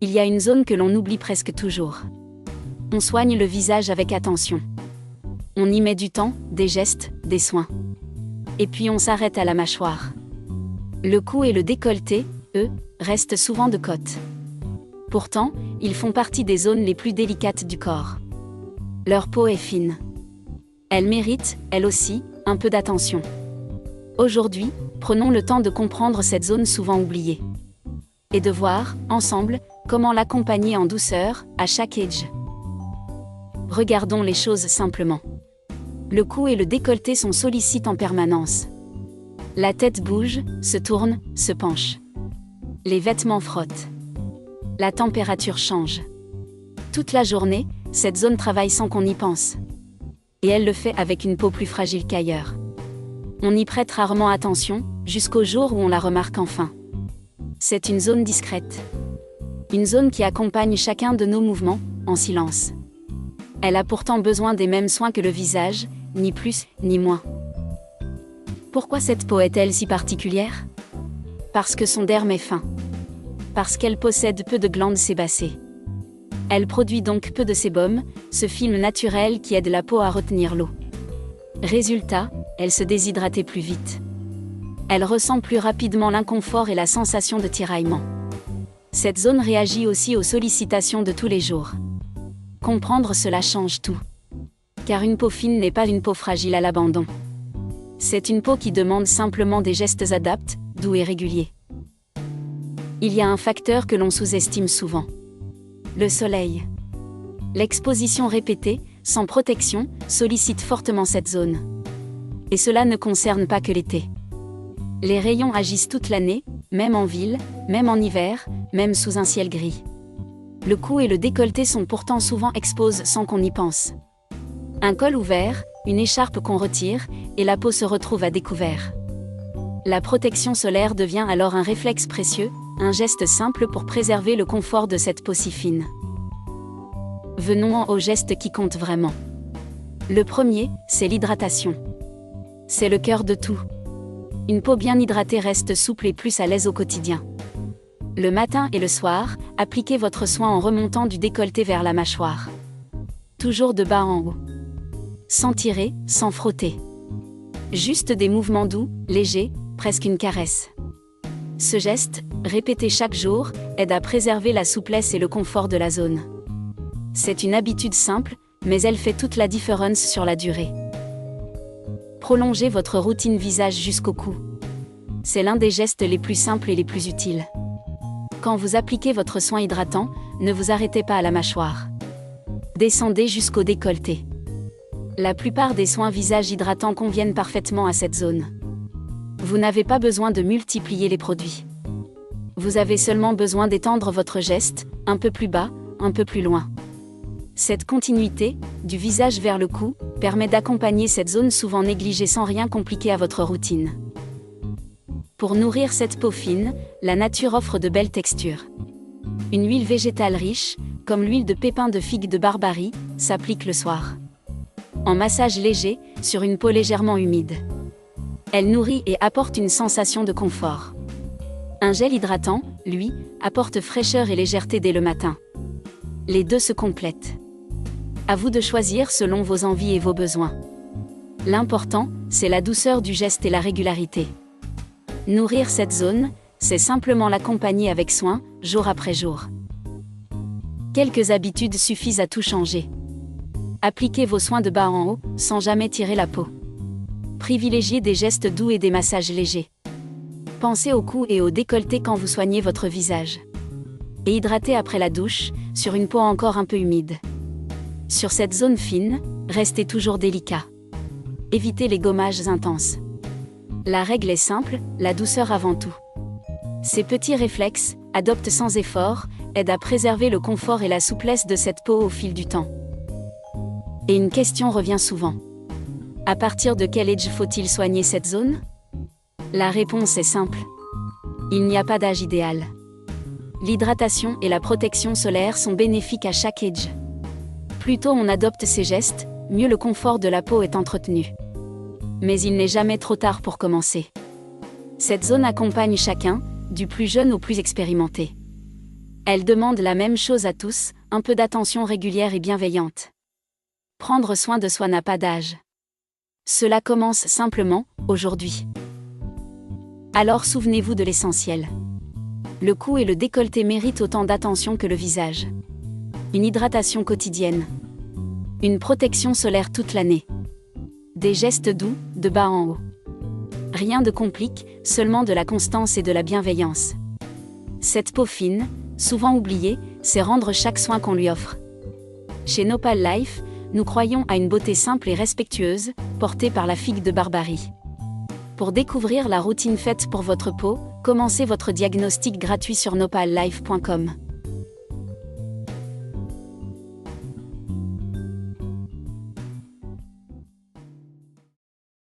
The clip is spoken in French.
il y a une zone que l'on oublie presque toujours. On soigne le visage avec attention. On y met du temps, des gestes, des soins. Et puis on s'arrête à la mâchoire. Le cou et le décolleté, eux, restent souvent de côte. Pourtant, ils font partie des zones les plus délicates du corps. Leur peau est fine. Elle mérite, elle aussi, un peu d'attention. Aujourd'hui, prenons le temps de comprendre cette zone souvent oubliée. Et de voir, ensemble, comment l'accompagner en douceur, à chaque âge. Regardons les choses simplement. Le cou et le décolleté sont sollicités en permanence. La tête bouge, se tourne, se penche. Les vêtements frottent. La température change. Toute la journée, cette zone travaille sans qu'on y pense. Et elle le fait avec une peau plus fragile qu'ailleurs. On y prête rarement attention, jusqu'au jour où on la remarque enfin. C'est une zone discrète. Une zone qui accompagne chacun de nos mouvements, en silence. Elle a pourtant besoin des mêmes soins que le visage, ni plus, ni moins. Pourquoi cette peau est-elle si particulière ? Parce que son derme est fin. Parce qu'elle possède peu de glandes sébacées. Elle produit donc peu de sébum, ce film naturel qui aide la peau à retenir l'eau. Résultat, elle se déshydrate plus vite. Elle ressent plus rapidement l'inconfort et la sensation de tiraillement. Cette zone réagit aussi aux sollicitations de tous les jours. Comprendre cela change tout. Car une peau fine n'est pas une peau fragile à l'abandon. C'est une peau qui demande simplement des gestes adaptés, doux et réguliers. Il y a un facteur que l'on sous-estime souvent. Le soleil. L'exposition répétée, sans protection, sollicite fortement cette zone. Et cela ne concerne pas que l'été. Les rayons agissent toute l'année, même en ville, même en hiver, même sous un ciel gris. Le cou et le décolleté sont pourtant souvent exposés sans qu'on y pense. Un col ouvert, une écharpe qu'on retire, et la peau se retrouve à découvert. La protection solaire devient alors un réflexe précieux, un geste simple pour préserver le confort de cette peau si fine. Venons aux gestes qui comptent vraiment. Le premier, c'est l'hydratation. C'est le cœur de tout. Une peau bien hydratée reste souple et plus à l'aise au quotidien. Le matin et le soir, appliquez votre soin en remontant du décolleté vers la mâchoire. Toujours de bas en haut. Sans tirer, sans frotter. Juste des mouvements doux, légers, presque une caresse. Ce geste, répété chaque jour, aide à préserver la souplesse et le confort de la zone. C'est une habitude simple, mais elle fait toute la différence sur la durée. Prolongez votre routine visage jusqu'au cou. C'est l'un des gestes les plus simples et les plus utiles. Quand vous appliquez votre soin hydratant, ne vous arrêtez pas à la mâchoire. Descendez jusqu'au décolleté. La plupart des soins visage hydratants conviennent parfaitement à cette zone. Vous n'avez pas besoin de multiplier les produits. Vous avez seulement besoin d'étendre votre geste, un peu plus bas, un peu plus loin. Cette continuité, du visage vers le cou, permet d'accompagner cette zone souvent négligée sans rien compliquer à votre routine. Pour nourrir cette peau fine, la nature offre de belles textures. Une huile végétale riche, comme l'huile de pépins de figue de Barbarie, s'applique le soir. En massage léger, sur une peau légèrement humide. Elle nourrit et apporte une sensation de confort. Un gel hydratant, lui, apporte fraîcheur et légèreté dès le matin. Les deux se complètent. À vous de choisir selon vos envies et vos besoins. L'important, c'est la douceur du geste et la régularité. Nourrir cette zone, c'est simplement l'accompagner avec soin, jour après jour. Quelques habitudes suffisent à tout changer. Appliquez vos soins de bas en haut, sans jamais tirer la peau. Privilégiez des gestes doux et des massages légers. Pensez au cou et au décolleté quand vous soignez votre visage. Et hydratez après la douche, sur une peau encore un peu humide. Sur cette zone fine, restez toujours délicat. Évitez les gommages intenses. La règle est simple, la douceur avant tout. Ces petits réflexes, adoptés sans effort, aident à préserver le confort et la souplesse de cette peau au fil du temps. Et une question revient souvent. À partir de quel âge faut-il soigner cette zone ? La réponse est simple. Il n'y a pas d'âge idéal. L'hydratation et la protection solaire sont bénéfiques à chaque âge. Plus tôt on adopte ces gestes, mieux le confort de la peau est entretenu. Mais il n'est jamais trop tard pour commencer. Cette zone accompagne chacun, du plus jeune au plus expérimenté. Elle demande la même chose à tous, un peu d'attention régulière et bienveillante. Prendre soin de soi n'a pas d'âge. Cela commence simplement, aujourd'hui. Alors souvenez-vous de l'essentiel. Le cou et le décolleté méritent autant d'attention que le visage. Une hydratation quotidienne. Une protection solaire toute l'année. Des gestes doux, de bas en haut. Rien de compliqué, seulement de la constance et de la bienveillance. Cette peau fine, souvent oubliée, c'est rendre chaque soin qu'on lui offre. Chez Nopal Life, nous croyons à une beauté simple et respectueuse, portée par la figue de Barbarie. Pour découvrir la routine faite pour votre peau, commencez votre diagnostic gratuit sur nopallife.com.